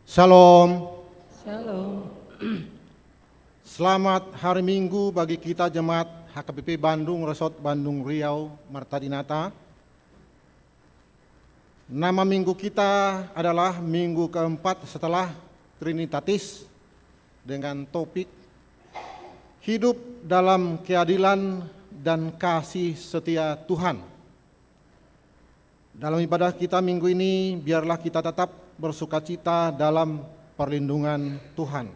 Shalom. Shalom. Selamat hari Minggu bagi kita jemaat HKBP Bandung, Resort Bandung Riau, Marta Dinata. Nama minggu kita adalah minggu keempat setelah Trinitatis dengan topik hidup dalam keadilan dan kasih setia Tuhan. Dalam ibadah kita minggu ini, biarlah kita tetap bersukacita dalam perlindungan Tuhan.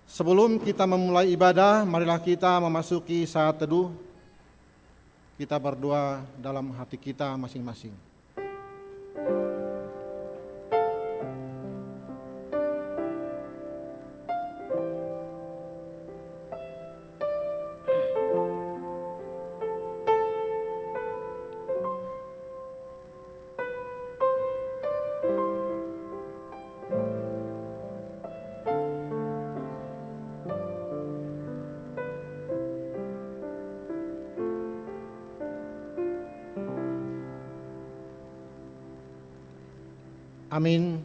Sebelum kita memulai ibadah, marilah kita memasuki saat teduh. Kita berdoa dalam hati kita masing-masing. Amin.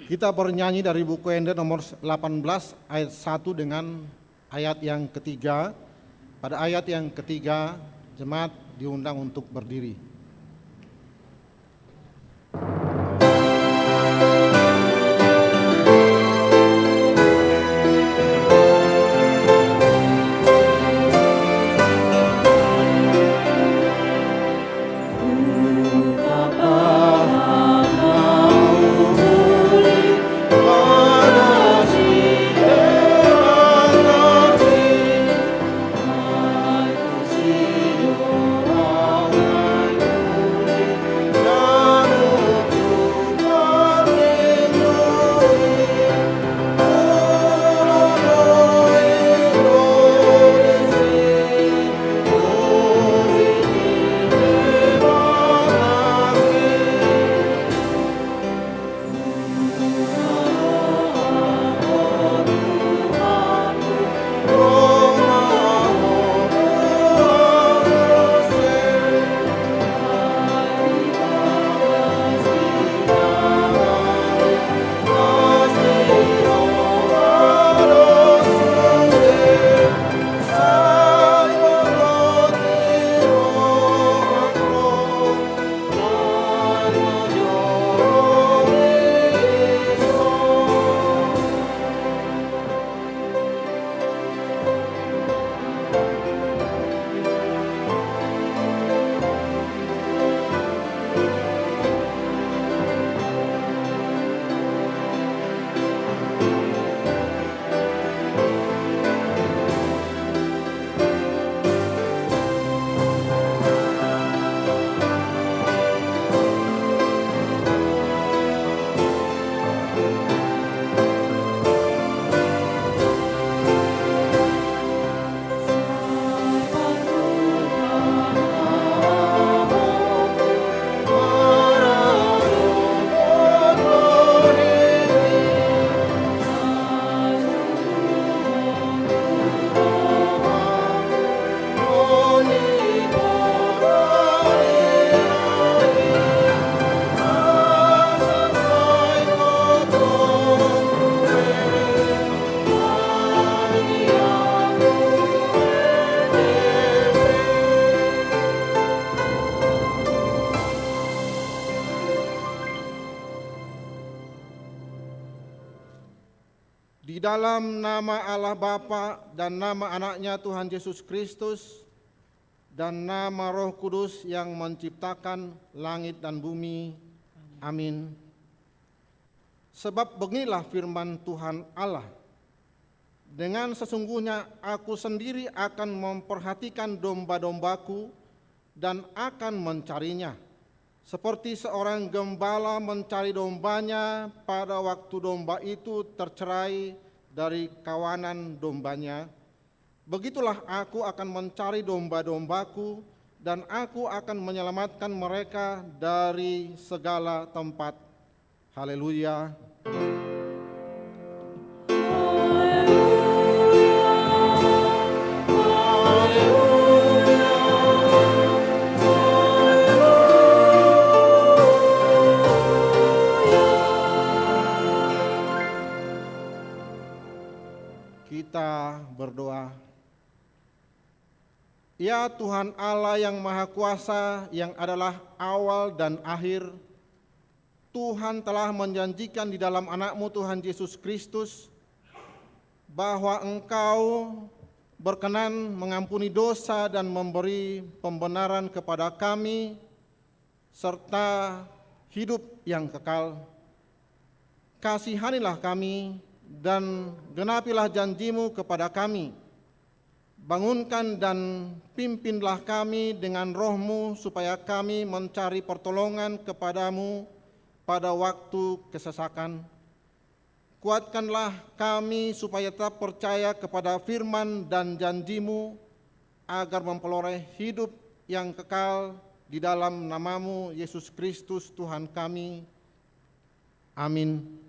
Kita bernyanyi dari buku Ende nomor 18 ayat 1 dengan ayat yang ketiga. Pada ayat yang ketiga, jemaat diundang untuk berdiri. Di dalam nama Allah Bapa dan nama anaknya Tuhan Yesus Kristus dan nama Roh Kudus yang menciptakan langit dan bumi. Amin. Sebab beginilah firman Tuhan Allah. Dengan sesungguhnya aku sendiri akan memperhatikan domba-dombaku dan akan mencarinya. Seperti seorang gembala mencari dombanya pada waktu domba itu tercerai dari kawanan dombanya, begitulah aku akan mencari domba-dombaku dan aku akan menyelamatkan mereka dari segala tempat. Haleluya. kita berdoa. Ya Tuhan Allah yang Maha Kuasa, yang adalah awal dan akhir, Tuhan telah menjanjikan di dalam anak-Mu Tuhan Yesus Kristus bahwa Engkau berkenan mengampuni dosa dan memberi pembenaran kepada kami serta hidup yang kekal. Kasihanilah kami dan genapilah janji-Mu kepada kami. Bangunkan dan pimpinlah kami dengan Roh-Mu supaya kami mencari pertolongan kepada-Mu pada waktu kesesakan. Kuatkanlah kami supaya tetap percaya kepada firman dan janji-Mu agar memperoleh hidup yang kekal di dalam nama-Mu Yesus Kristus Tuhan kami. Amin.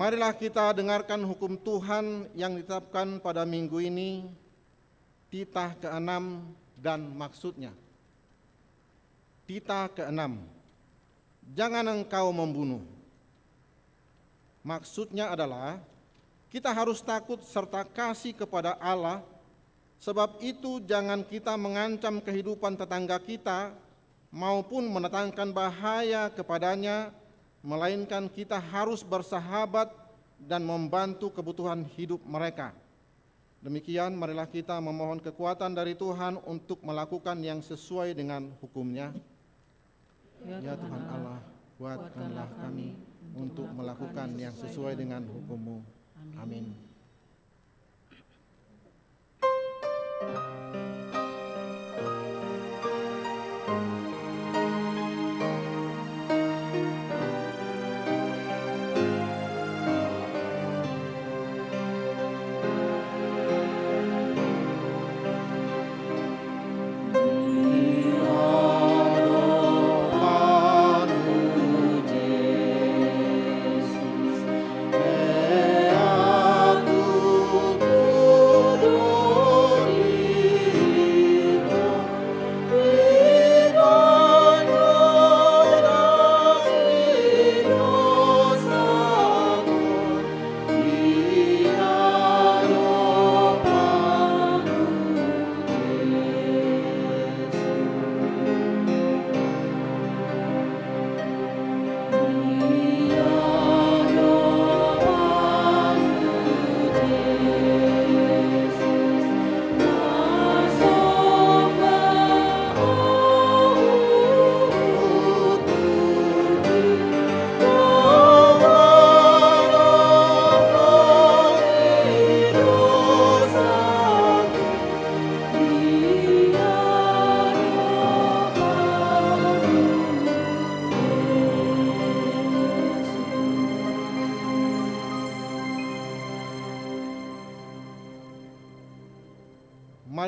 Marilah kita dengarkan hukum Tuhan yang ditetapkan pada minggu ini, titah ke-6 dan maksudnya. Titah ke-6, jangan engkau membunuh. Maksudnya adalah kita harus takut serta kasih kepada Allah, sebab itu jangan kita mengancam kehidupan tetangga kita maupun mendatangkan bahaya kepadanya, melainkan kita harus bersahabat dan membantu kebutuhan hidup mereka. Demikian marilah kita memohon kekuatan dari Tuhan untuk melakukan yang sesuai dengan hukum-Nya. Ya Tuhan Allah, kuatkanlah kami untuk melakukan yang sesuai dengan hukum-Mu. Amin.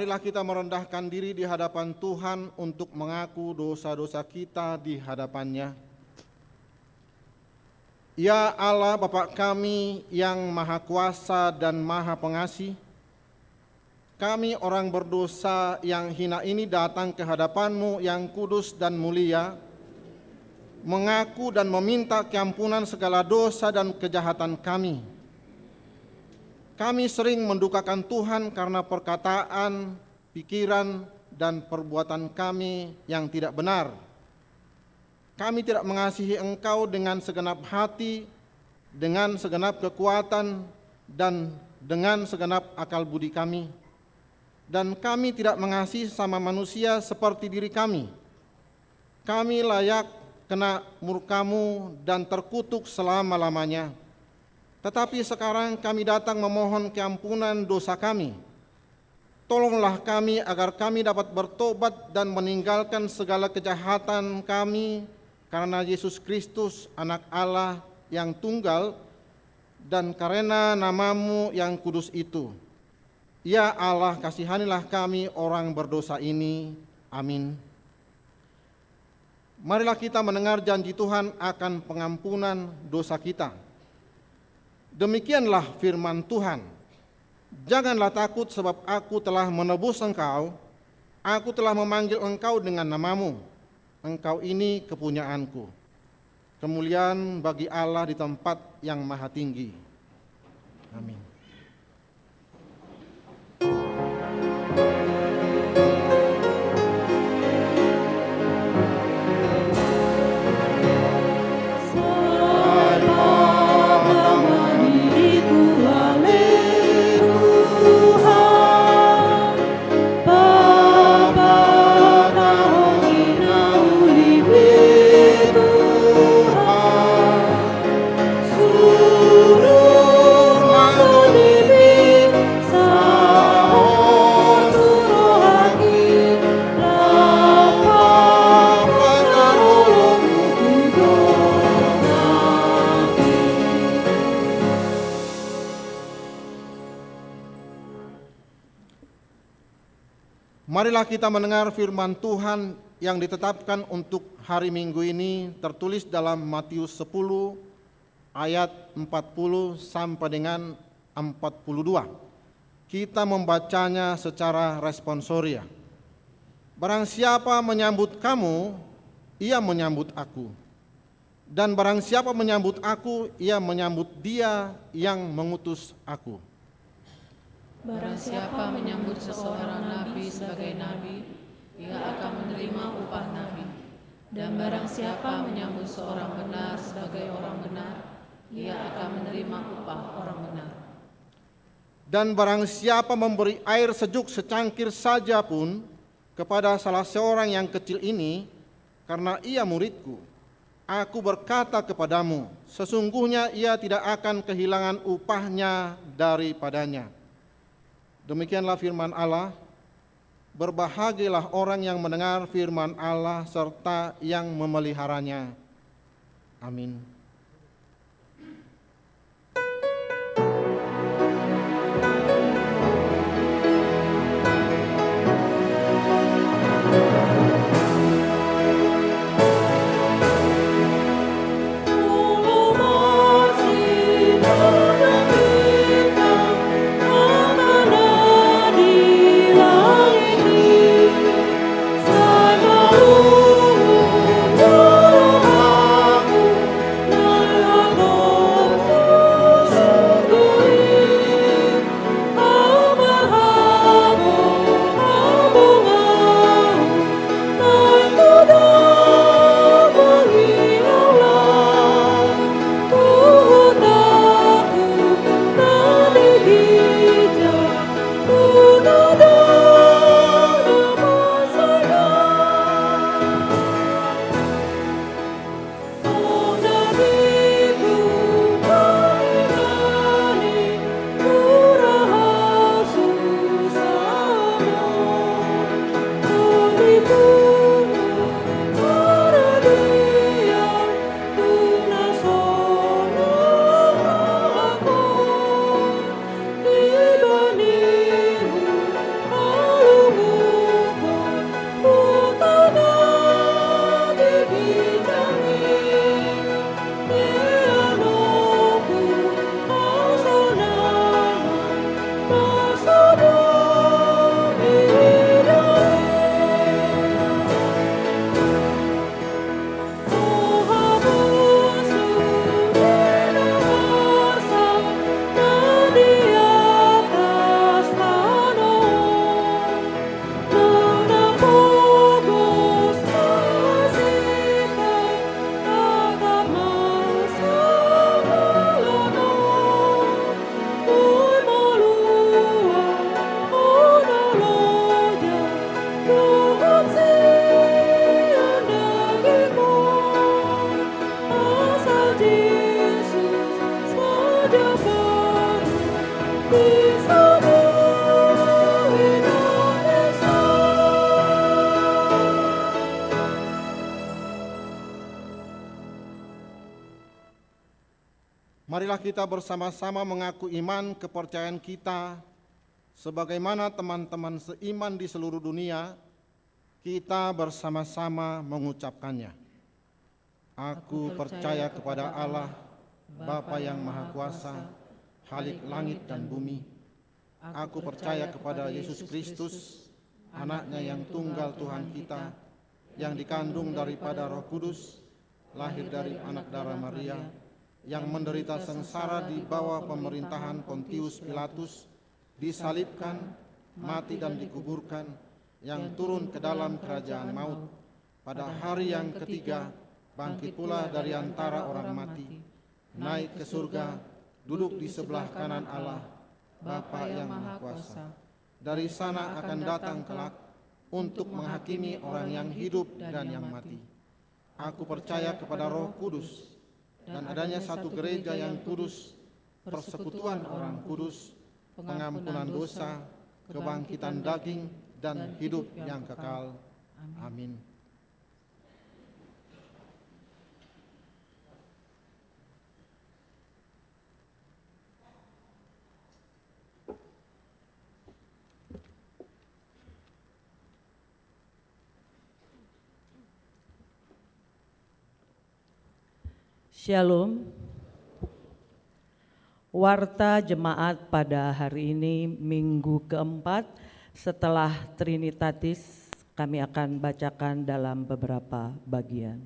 Marilah kita merendahkan diri di hadapan Tuhan untuk mengaku dosa-dosa kita di hadapan-Nya. Ya Allah Bapa kami yang Maha Kuasa dan Maha Pengasih, kami orang berdosa yang hina ini datang ke hadapan-Mu yang kudus dan mulia, mengaku dan meminta keampunan segala dosa dan kejahatan kami. Kami sering mendukakan Tuhan karena perkataan, pikiran, dan perbuatan kami yang tidak benar. Kami tidak mengasihi Engkau dengan segenap hati, dengan segenap kekuatan, dan dengan segenap akal budi kami. Dan kami tidak mengasihi sama manusia seperti diri kami. Kami layak kena murka-Mu dan terkutuk selama-lamanya. Tetapi sekarang kami datang memohon keampunan dosa kami. Tolonglah kami agar kami dapat bertobat dan meninggalkan segala kejahatan kami, karena Yesus Kristus, Anak Allah yang tunggal, dan karena nama-Mu yang kudus itu. Ya Allah, kasihanilah kami orang berdosa ini. Amin. Marilah kita mendengar janji Tuhan akan pengampunan dosa kita. Demikianlah firman Tuhan. Janganlah takut, sebab Aku telah menebus engkau. Aku telah memanggil engkau dengan nama-Mu. Engkau ini kepunyaan-Ku. Kemuliaan bagi Allah di tempat yang maha tinggi. Amin. Marilah kita mendengar firman Tuhan yang ditetapkan untuk hari Minggu ini, tertulis dalam Matius 10 ayat 40 sampai dengan 42. Kita membacanya secara responsoria. Barang siapa menyambut kamu, ia menyambut aku. Dan barang siapa menyambut aku, ia menyambut Dia yang mengutus aku. Barang siapa menyambut seseorang nabi sebagai nabi, ia akan menerima upah nabi. Dan barang siapa menyambut seorang benar sebagai orang benar, ia akan menerima upah orang benar. Dan barang siapa memberi air sejuk secangkir saja pun kepada salah seorang yang kecil ini, karena ia muridku, aku berkata kepadamu, sesungguhnya ia tidak akan kehilangan upahnya daripadanya. Demikianlah firman Allah. Berbahagialah orang yang mendengar firman Allah serta yang memeliharanya. Amin. Aku Marilah kita bersama-sama mengaku iman kepercayaan kita sebagaimana teman-teman seiman di seluruh dunia, kita bersama-sama mengucapkannya. Aku percaya kepada Allah, Bapa yang Maha Kuasa, Khalik langit dan bumi. Aku percaya kepada Yesus Kristus, Anaknya yang tunggal Tuhan kita, yang dikandung daripada Roh Kudus, lahir dari anak darah Maria, yang menderita sengsara di bawah pemerintahan Pontius Pilatus, disalibkan, mati dan dikuburkan, yang turun ke dalam kerajaan maut, pada hari yang ketiga bangkit pula dari antara orang mati, naik ke surga, duduk di sebelah kanan Allah, Bapa yang Maha Kuasa. Dari sana akan datang kelak untuk menghakimi orang yang hidup dan yang mati. Aku percaya kepada Roh Kudus, dan adanya satu gereja yang kudus, persekutuan orang kudus, pengampunan dosa, kebangkitan daging, dan hidup yang kekal. Amin. Shalom. Warta jemaat pada hari ini minggu keempat setelah Trinitatis, kami akan bacakan dalam beberapa bagian.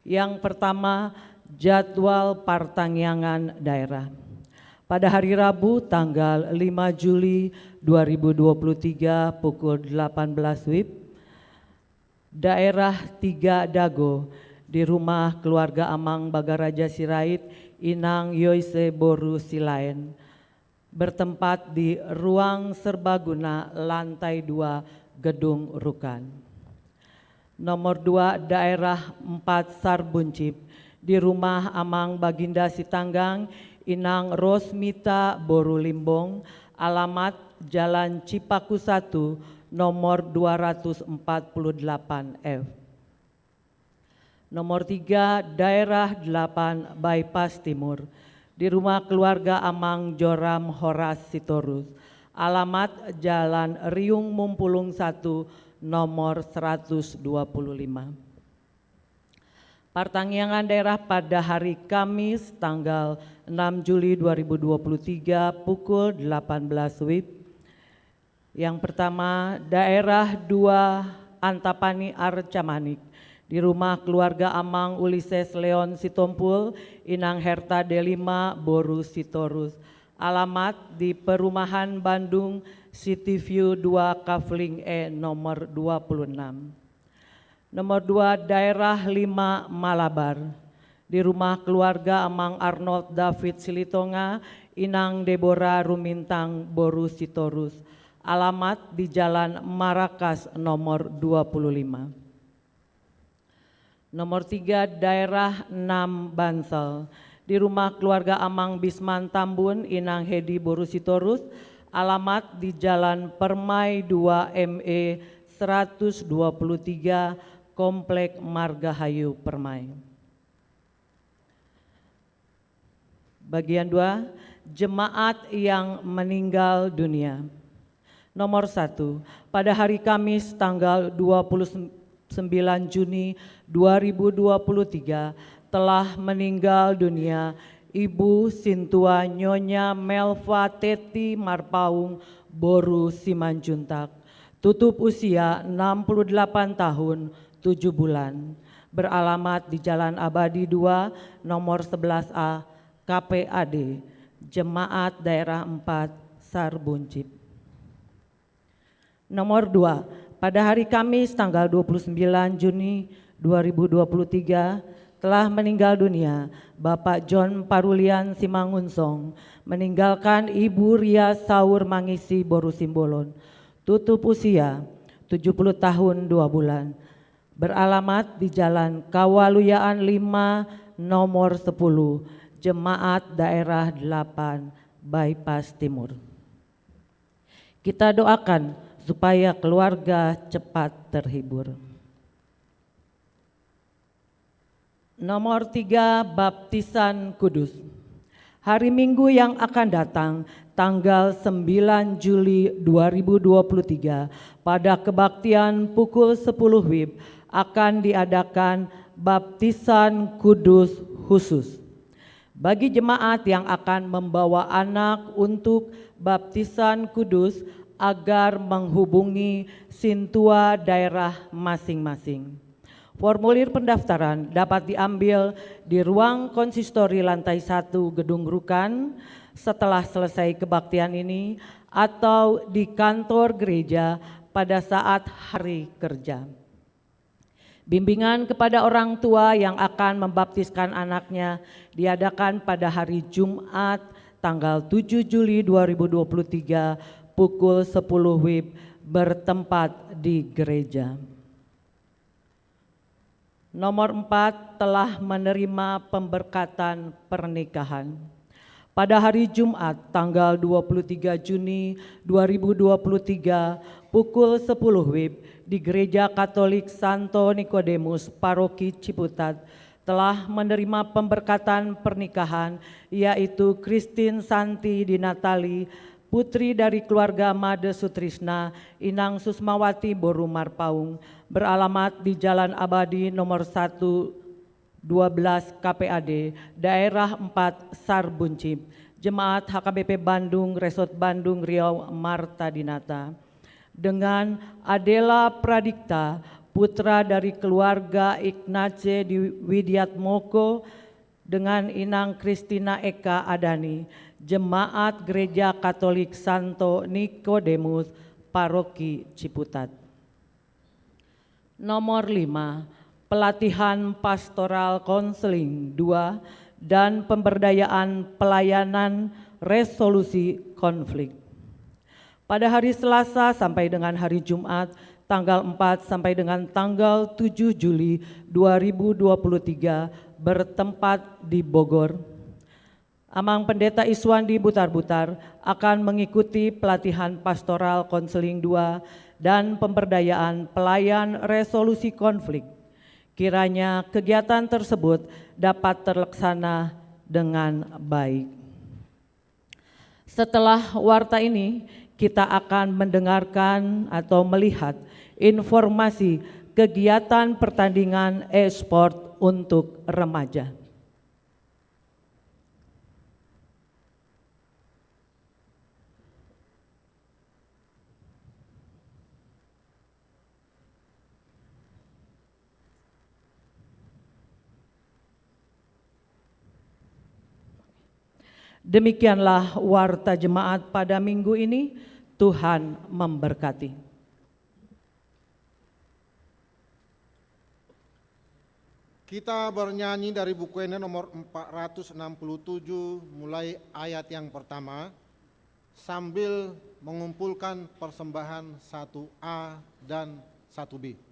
Yang pertama, jadwal pertangyangan daerah. Pada hari Rabu tanggal 5 Juli 2023 pukul 18 WIB, daerah 3 Dago di rumah keluarga Amang Bagaraja Sirait, Inang Yoise Boru Silain, bertempat di ruang serbaguna lantai 2 Gedung Rukan. Nomor 2, daerah 4 Sarbuncip di rumah Amang Baginda Sitanggang, Inang Rosmita Boru Limbong, alamat Jalan Cipaku 1, nomor 248 F. Nomor 3, daerah 8 Bypass Timur di rumah keluarga Amang Joram Horas Sitorus, alamat Jalan Riung Mumpulung 1, nomor 125. Pertangyangan daerah pada hari Kamis tanggal 6 Juli 2023 pukul 18 WIB. Yang pertama, daerah 2 Antapani Arcamanik di rumah keluarga Amang Ulises Leon Sitompul, Inang Herta Delima Boru Sitorus, alamat di Perumahan Bandung City View 2 Kafling E nomor 26. Nomor 2, daerah 5 Malabar di rumah keluarga Amang Arnold David Silitonga, Inang Deborah Rumintang Boru Sitorus, alamat di Jalan Marakas nomor 25. Nomor 3, daerah 6 Bansel di rumah keluarga Amang Bisman Tambun, Inang Hedi Boru Sitorus, alamat di Jalan Permai 2 ME 123 Komplek Margahayu Permai. Bagian 2, jemaat yang meninggal dunia. Nomor 1, pada hari Kamis tanggal 29 Juni 2023 telah meninggal dunia Ibu Sintua Nyonya Melva Teti Marpaung Boru Simanjuntak, tutup usia 68 tahun 7 bulan, beralamat di Jalan Abadi 2 nomor 11A KPAD, Jemaat Daerah 4 Sarbuncip. Nomor 2, pada hari Kamis tanggal 29 Juni 2023 telah meninggal dunia Bapak John Parulian Simangunsong, meninggalkan Ibu Ria Saur Mangisi Boru Simbolon, tutup usia 70 tahun 2 bulan, beralamat di Jalan Kawaluyaan 5 nomor 10, Jemaat Daerah 8 Bypass Timur. Kita doakan supaya keluarga cepat terhibur. Nomor 3, baptisan kudus. Hari Minggu yang akan datang, tanggal 9 Juli 2023, pada kebaktian pukul 10 WIB akan diadakan baptisan kudus khusus. Bagi jemaat yang akan membawa anak untuk baptisan kudus agar menghubungi Sintua daerah masing-masing. Formulir pendaftaran dapat diambil di ruang konsistori lantai 1 Gedung Rukan setelah selesai kebaktian ini atau di kantor gereja pada saat hari kerja. Bimbingan kepada orang tua yang akan membaptiskan anaknya diadakan pada hari Jumat tanggal 7 Juli 2023 pukul 10 WIB bertempat di gereja. Nomor 4, telah menerima pemberkatan pernikahan. Pada hari Jumat tanggal 23 Juni 2023 pukul 10 WIB di Gereja Katolik Santo Nikodemus Paroki Ciputat telah menerima pemberkatan pernikahan, yaitu Christine Santi Dinatali, putri dari keluarga Made Sutrisna, Inang Susmawati Borumar Paung, beralamat di Jalan Abadi nomor 112 KPAD, Daerah 4 Sarbuncip, Jemaat HKBP Bandung, Resort Bandung, Riau, Marta Dinata. Dengan Adela Pradikta, putra dari keluarga Ignace di Widiatmoko, dengan Inang Kristina Eka Adani, Jemaat Gereja Katolik Santo Nikodemus, Paroki Ciputat. Nomor 5, pelatihan pastoral konseling 2 dan pemberdayaan pelayanan resolusi konflik. Pada hari Selasa sampai dengan hari Jumat, tanggal 4 sampai dengan tanggal 7 Juli 2023 bertempat di Bogor. Amang Pendeta Iswandi Butar-Butar akan mengikuti pelatihan pastoral konseling 2 dan pemberdayaan pelayan resolusi konflik. Kiranya kegiatan tersebut dapat terlaksana dengan baik. Setelah warta ini, kita akan mendengarkan atau melihat informasi kegiatan pertandingan e-sport untuk remaja. Demikianlah warta jemaat pada minggu ini. Tuhan memberkati. Kita bernyanyi dari buku ini nomor 467 mulai ayat yang pertama sambil mengumpulkan persembahan 1A dan 1B.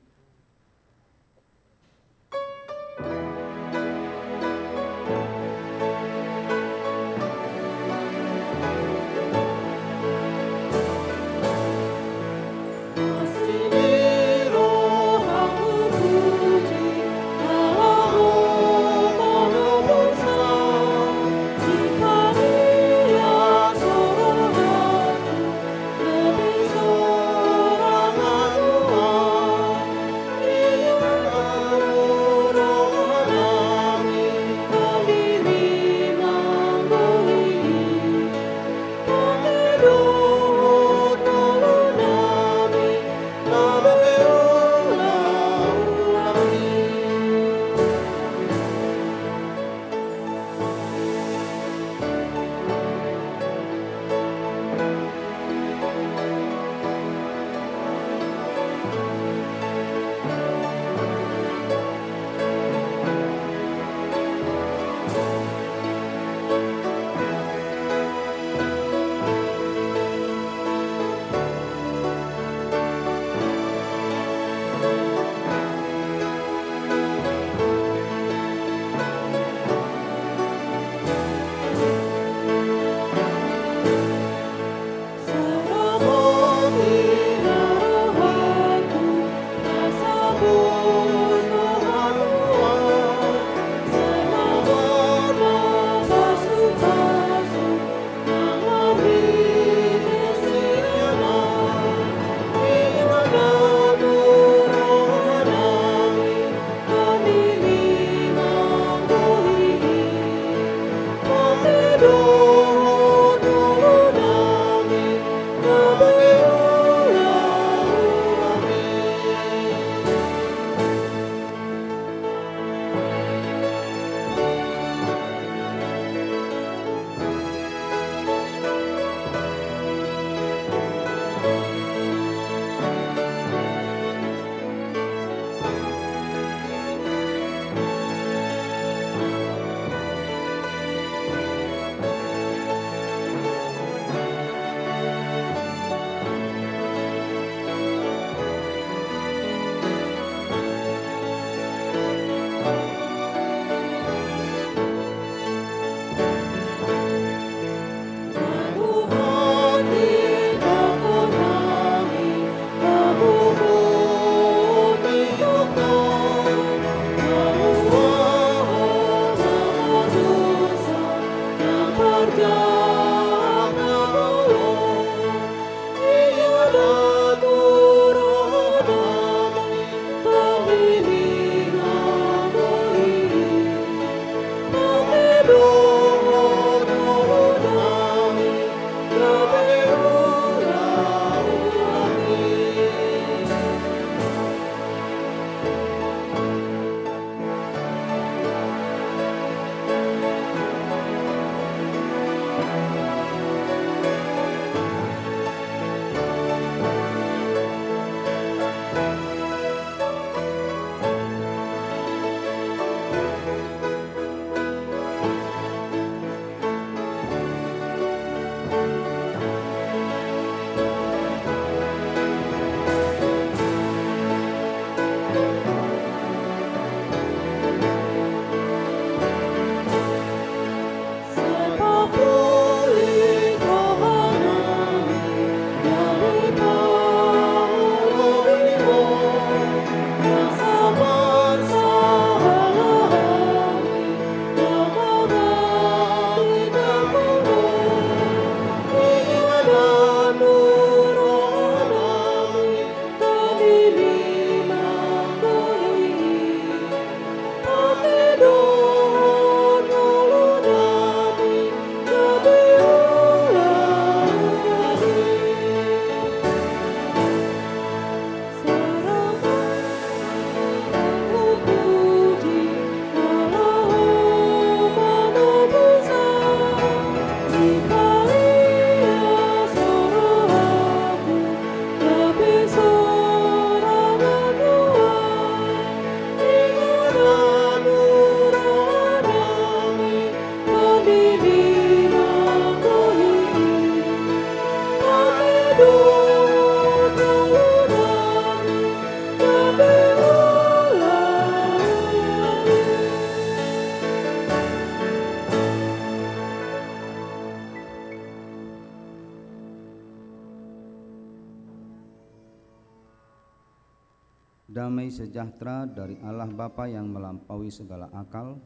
damai sejahtera dari Allah Bapa yang melampaui segala akal,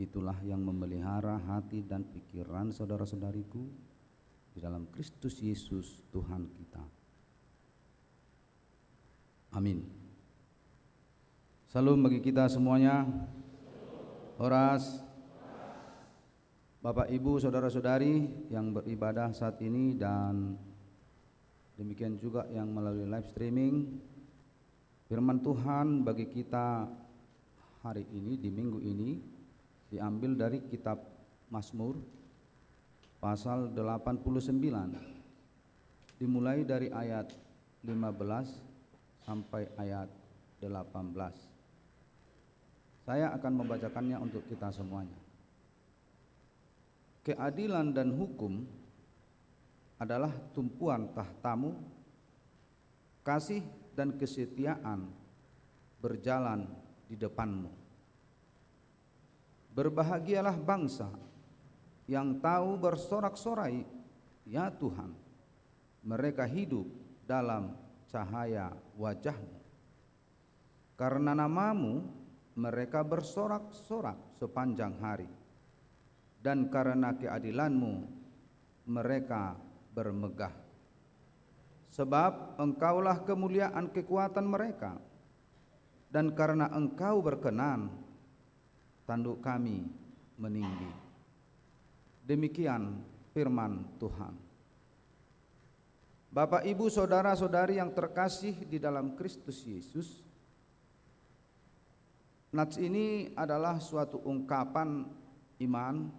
itulah yang memelihara hati dan pikiran saudara-saudariku di dalam Kristus Yesus Tuhan kita. Amin. Salam bagi kita semuanya. Horas. Bapak Ibu saudara-saudari yang beribadah saat ini dan demikian juga yang melalui live streaming, firman Tuhan bagi kita hari ini di minggu ini diambil dari kitab Mazmur pasal 89, dimulai dari ayat 15 sampai ayat 18. Saya akan membacakannya untuk kita semuanya. Keadilan dan hukum adalah tumpuan tahtamu, kasih dan kesetiaan berjalan di depanmu. Berbahagialah bangsa yang tahu bersorak-sorai, ya Tuhan, mereka hidup dalam cahaya wajah-Mu. Karena nama-Mu mereka bersorak-sorak sepanjang hari, dan karena keadilan-Mu mereka bermegah. Sebab Engkaulah kemuliaan kekuatan mereka, dan karena Engkau berkenan, tanduk kami meninggi. Demikian firman Tuhan. Bapak, Ibu, saudara-saudari yang terkasih di dalam Kristus Yesus, nats ini adalah suatu ungkapan iman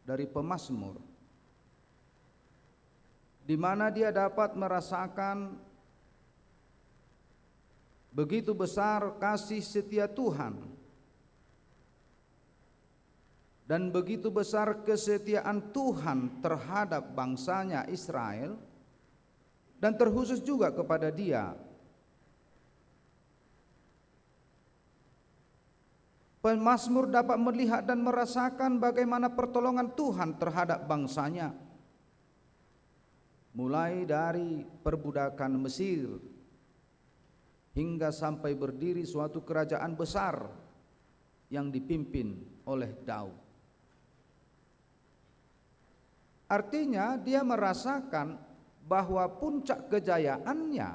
dari pemazmur, di mana dia dapat merasakan begitu besar kasih setia Tuhan dan begitu besar kesetiaan Tuhan terhadap bangsanya Israel, dan terkhusus juga kepada dia. Pemazmur dapat melihat dan merasakan bagaimana pertolongan Tuhan terhadap bangsanya, mulai dari perbudakan Mesir hingga sampai berdiri suatu kerajaan besar yang dipimpin oleh Daud. Artinya dia merasakan bahwa puncak kejayaannya,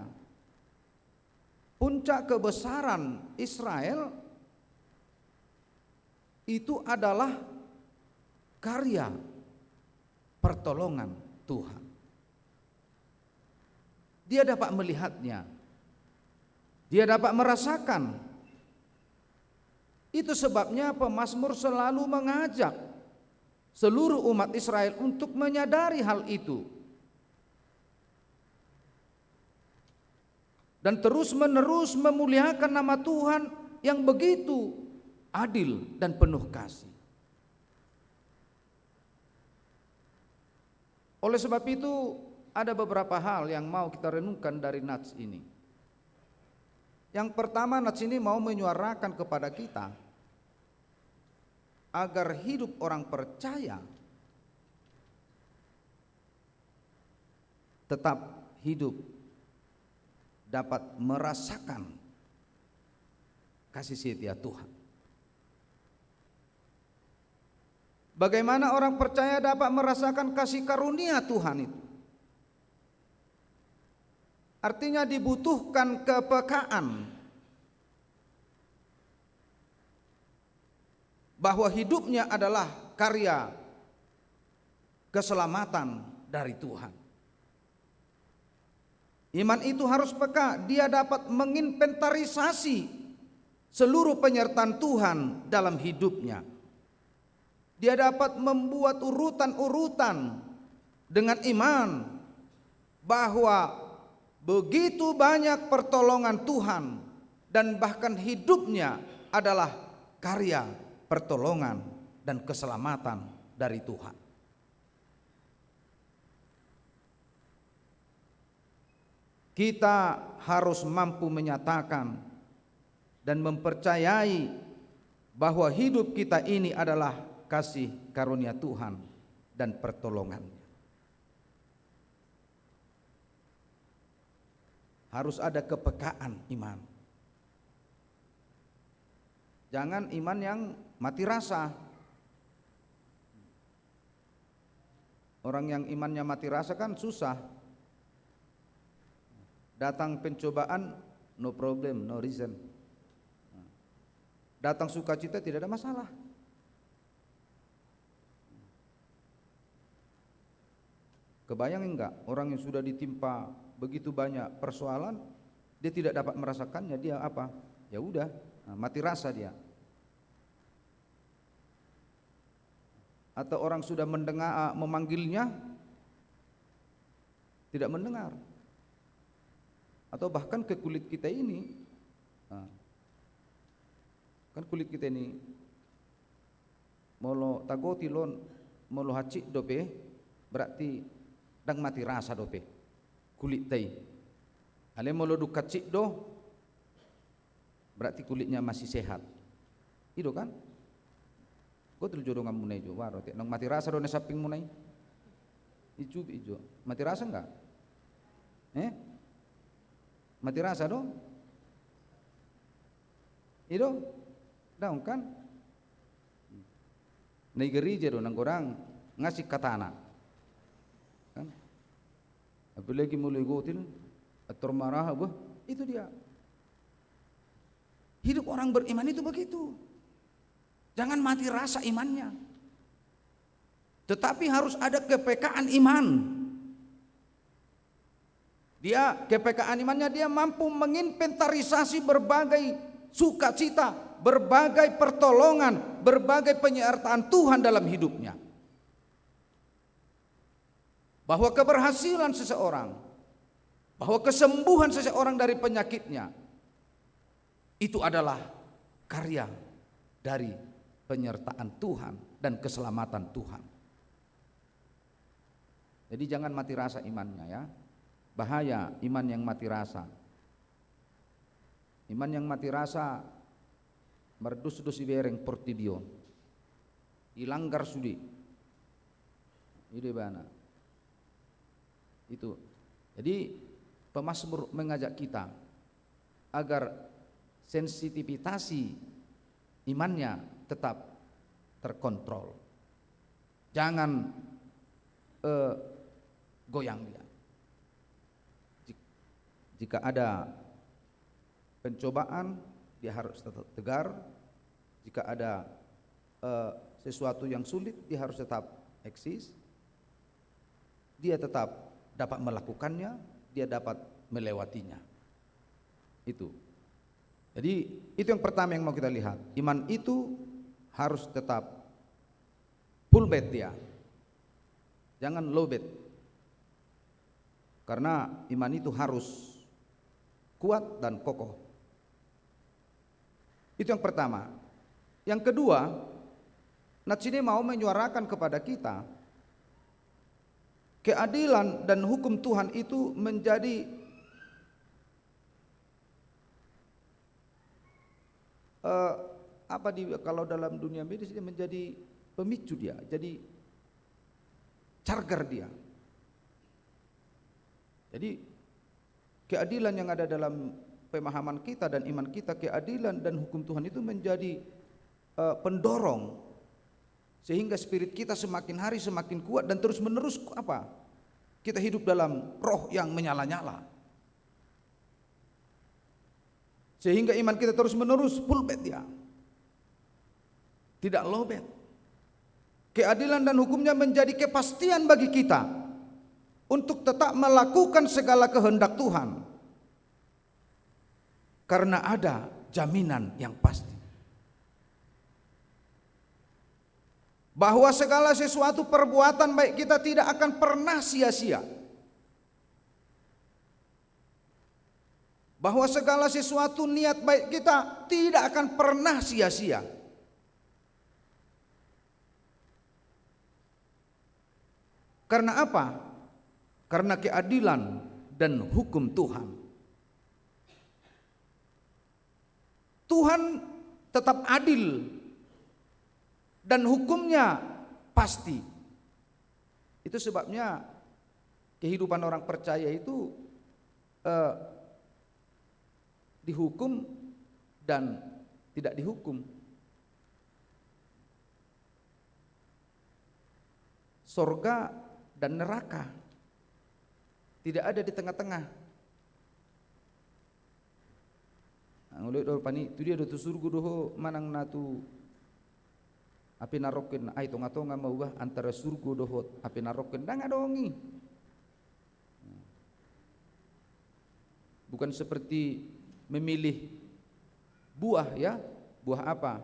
puncak kebesaran Israel itu adalah karya pertolongan Tuhan. Dia dapat melihatnya, dia dapat merasakan. Itu sebabnya pemazmur selalu mengajak seluruh umat Israel untuk menyadari hal itu dan terus-menerus memuliakan nama Tuhan yang begitu adil dan penuh kasih. Oleh sebab itu ada beberapa hal yang mau kita renungkan dari nats ini. Yang pertama, nats ini mau menyuarakan kepada kita agar hidup orang percaya tetap hidup dapat merasakan kasih setia Tuhan. Bagaimana orang percaya dapat merasakan kasih karunia Tuhan itu? Artinya dibutuhkan kepekaan bahwa hidupnya adalah karya keselamatan dari Tuhan. Iman itu harus peka, dia dapat menginventarisasi seluruh penyertaan Tuhan dalam hidupnya. Dia dapat membuat urutan-urutan dengan iman bahwa begitu banyak pertolongan Tuhan dan bahkan hidupnya adalah karya pertolongan dan keselamatan dari Tuhan. Kita harus mampu menyatakan dan mempercayai bahwa hidup kita ini adalah kasih karunia Tuhan dan pertolongannya. harus ada kepekaan iman. Jangan iman yang mati rasa. Orang yang imannya mati rasa kan susah. Datang pencobaan, no problem, no reason. Datang sukacita tidak ada masalah. Kebayang enggak orang yang sudah ditimpa begitu banyak persoalan, dia tidak dapat merasakannya, dia apa? Ya udah, mati rasa dia. Atau orang sudah mendengar memanggilnya tidak mendengar. Atau bahkan ke kulit kita ini, kan kulit kita ini molo tagoti lon molo hacik dope berarti dang mati rasa dope kulit tai. Ale molo du kacik do berarti kulitnya masih sehat. Itu kan? Kau terjodoh ngam munai jo waro te nang mati rasa do na saping munai. Ijo mati rasa enggak? Mati rasa do? Itu daun kan? Nai gereja do nang orang ngasih katana. Kan? Apalagi mulai gotil atau marah apa? Itu dia. Hidup orang beriman itu begitu. Jangan mati rasa imannya. Tetapi harus ada kepekaan iman. Dia kepekaan imannya, dia mampu menginventarisasi berbagai sukacita, berbagai pertolongan, berbagai penyertaan Tuhan dalam hidupnya. Bahwa keberhasilan seseorang, bahwa kesembuhan seseorang dari penyakitnya, itu adalah karya dari penyertaan Tuhan dan keselamatan Tuhan. Jadi jangan mati rasa imannya ya. Bahaya iman yang mati rasa. Iman yang mati rasa merdus-dus ibereng portibion. Ilanggar sudi. Ide bana. Itu. Jadi pemazmur mengajak kita agar sensitivitas imannya tetap terkontrol. Jangan goyang dia. Jika ada pencobaan, dia harus tetap tegar. Jika ada sesuatu yang sulit, dia harus tetap eksis. Dia tetap dapat melakukannya, dia dapat melewatinya. Itu. Jadi itu yang pertama yang mau kita lihat. Iman itu harus tetap full bed dia. Jangan low bed. Karena iman itu harus kuat dan kokoh. Itu yang pertama. Yang kedua, nats ini mau menyuarakan kepada kita keadilan dan hukum Tuhan itu menjadi kalau dalam dunia medis dia menjadi pemicu dia, jadi charger dia. Jadi keadilan yang ada dalam pemahaman kita dan iman kita, keadilan dan hukum Tuhan itu menjadi pendorong sehingga spirit kita semakin hari semakin kuat dan terus menerus apa? Kita hidup dalam roh yang menyala-nyala. Sehingga iman kita terus menerus full bed ya. Tidak low bed. Keadilan dan hukumnya menjadi kepastian bagi kita untuk tetap melakukan segala kehendak Tuhan. Karena ada jaminan yang pasti. Bahwa segala sesuatu perbuatan baik kita tidak akan pernah sia-sia. Bahwa segala sesuatu niat baik kita tidak akan pernah sia-sia. Karena apa? Karena keadilan dan hukum Tuhan. Tuhan tetap adil dan hukumnya pasti. Itu sebabnya kehidupan orang percaya itu dihukum dan tidak dihukum. Sorga dan neraka tidak ada di tengah-tengah. Ngoleh do pani tu dia do tu surga doho manang natu api narokin ai tonga-tonga maubah antara surga doho api narokin danga dongi. Bukan seperti memilih buah ya, buah apa?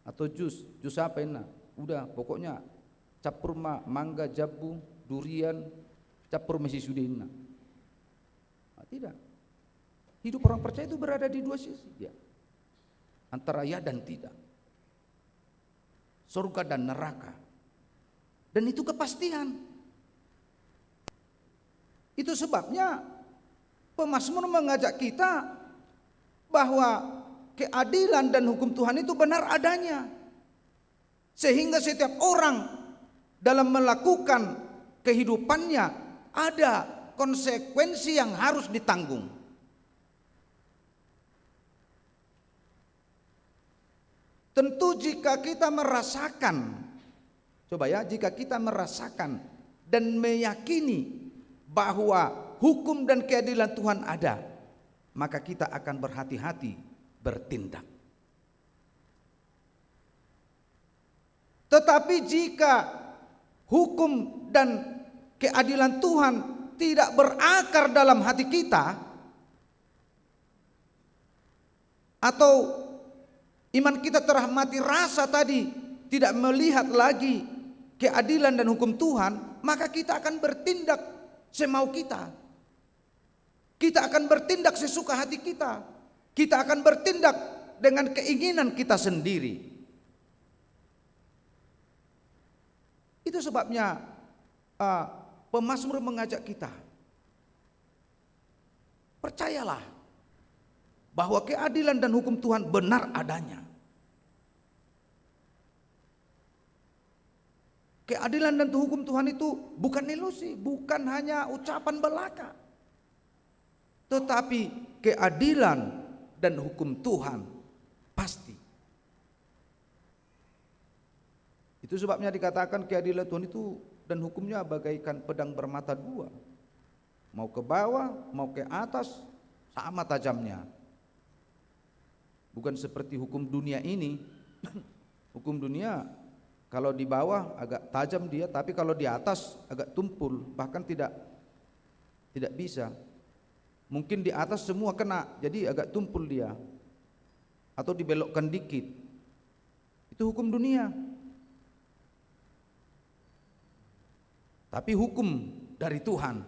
Atau jus apa enak? Udah pokoknya capur mangga, jambu, durian, capur mesi sudina. Tidak. Hidup orang percaya itu berada di dua sisi, ya. Antara ya dan tidak. Surga dan neraka. Dan itu kepastian. Itu sebabnya pemazmur mengajak kita bahwa keadilan dan hukum Tuhan itu benar adanya. Sehingga setiap orang dalam melakukan kehidupannya ada konsekuensi yang harus ditanggung. Tentu jika kita merasakan, coba ya, jika kita merasakan dan meyakini bahwa hukum dan keadilan Tuhan ada, maka kita akan berhati-hati bertindak. Tetapi jika hukum dan keadilan Tuhan tidak berakar dalam hati kita, atau iman kita telah mati rasa tadi, tidak melihat lagi keadilan dan hukum Tuhan, maka kita akan bertindak semau kita. Kita akan bertindak sesuka hati kita. Kita akan bertindak dengan keinginan kita sendiri. Itu sebabnya pemazmur mengajak kita, percayalah bahwa keadilan dan hukum Tuhan benar adanya. Keadilan dan hukum Tuhan itu bukan ilusi, bukan hanya ucapan belaka, tetapi keadilan dan hukum Tuhan pasti. Itu sebabnya dikatakan keadilan Tuhan itu dan hukumnya bagaikan pedang bermata dua. Mau ke bawah, mau ke atas, sama tajamnya. Bukan seperti hukum dunia ini. Hukum dunia kalau di bawah agak tajam dia, tapi kalau di atas agak tumpul, bahkan tidak bisa. Mungkin di atas semua kena, jadi agak tumpul dia. Atau dibelokkan dikit. Itu hukum dunia. Tapi hukum dari Tuhan,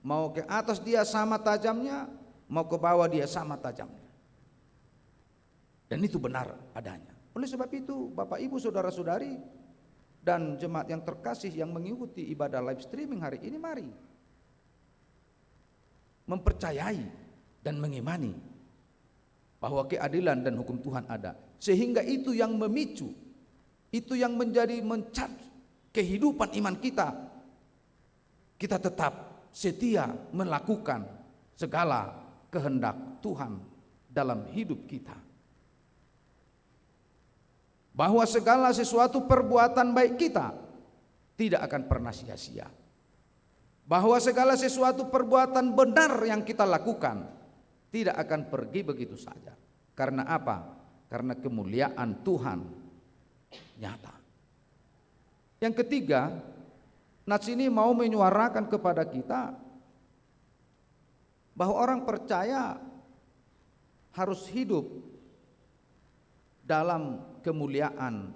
mau ke atas dia sama tajamnya, mau ke bawah dia sama tajamnya. Dan itu benar adanya. Oleh sebab itu Bapak Ibu Saudara-saudari dan jemaat yang terkasih yang mengikuti ibadah live streaming hari ini, mari mempercayai dan mengimani bahwa keadilan dan hukum Tuhan ada. Sehingga itu yang memicu, itu yang menjadi mencharge kehidupan iman kita. Kita tetap setia melakukan segala kehendak Tuhan dalam hidup kita. Bahwa segala sesuatu perbuatan baik kita tidak akan pernah sia-sia. Bahwa segala sesuatu perbuatan benar yang kita lakukan tidak akan pergi begitu saja. Karena apa? Karena kemuliaan Tuhan nyata. Yang ketiga, nats ini mau menyuarakan kepada kita bahwa orang percaya harus hidup dalam kemuliaan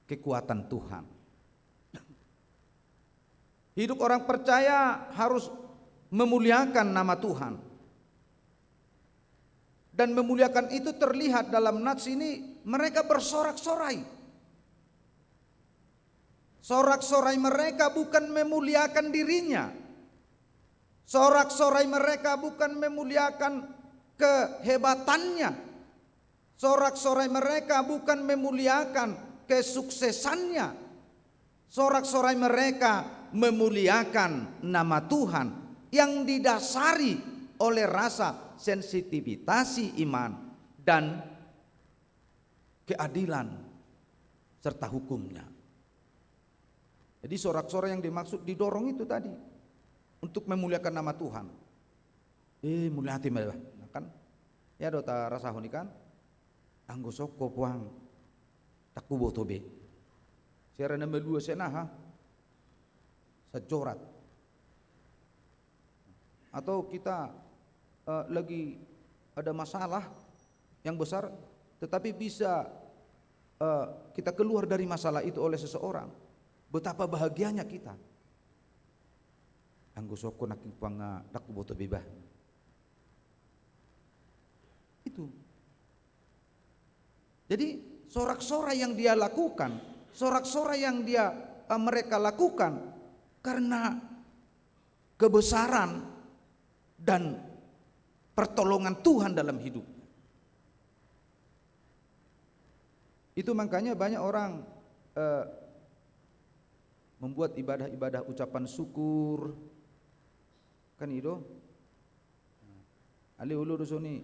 kekuatan Tuhan. Hidup orang percaya harus memuliakan nama Tuhan. Dan memuliakan itu terlihat dalam nats ini, mereka bersorak-sorai. Sorak-sorai mereka bukan memuliakan dirinya. Sorak-sorai mereka bukan memuliakan kehebatannya. Sorak-sorai mereka bukan memuliakan kesuksesannya. Sorak-sorai mereka memuliakan nama Tuhan yang didasari oleh rasa sensitivitas iman dan keadilan serta hukumnya. Jadi sorak-sorai yang dimaksud didorong itu tadi untuk memuliakan nama Tuhan. Mulia hati mereka, kan? Ya dota rasa honi kan? Anggo soko puang takubo tobe. Sera nomor 2 senaha sejorat. Atau kita lagi ada masalah yang besar, tetapi bisa kita keluar dari masalah itu oleh seseorang. Betapa bahagianya kita. Anggo soko naking panga takubo tobe bah. Itu. Jadi sorak-sorai yang dia lakukan, sorak-sorai yang mereka lakukan karena kebesaran dan pertolongan Tuhan dalam hidup. Itu makanya banyak orang membuat ibadah-ibadah ucapan syukur, kan itu. Ali ulu dosoni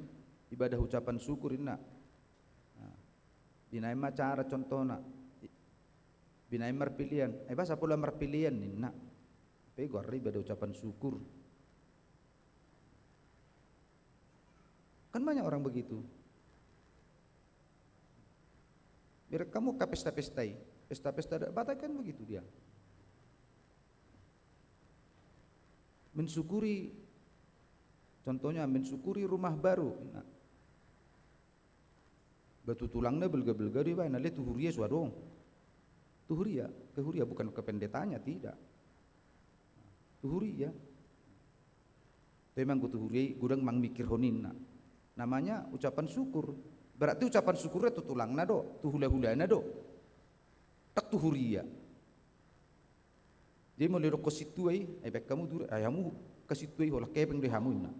ibadah ucapan syukur ini. Binai cara contohna, binai marpilian, bahasa pula marpilian ni nak, pegor ibadah ucapan syukur. Kan banyak orang begitu. Biar kamu ke pesta-pesta batai kan begitu dia. Mensyukuri, contohnya mensyukuri rumah baru. Nah, batu tulangnya belga-belga di mana le tuhuria suadong. Tuhuria, kehuria bukan kependetanya, tidak. Tuhuria. Memang tuhuria gudang mang mikir honinna. Namanya ucapan syukur. Berarti ucapan syukurnya tu tulangna do, tu hula-hulana do. Tak tuhuria. Dia mau lerok ke situ baik kamu tu ayamu ke situ hola kepeng dehamu ina.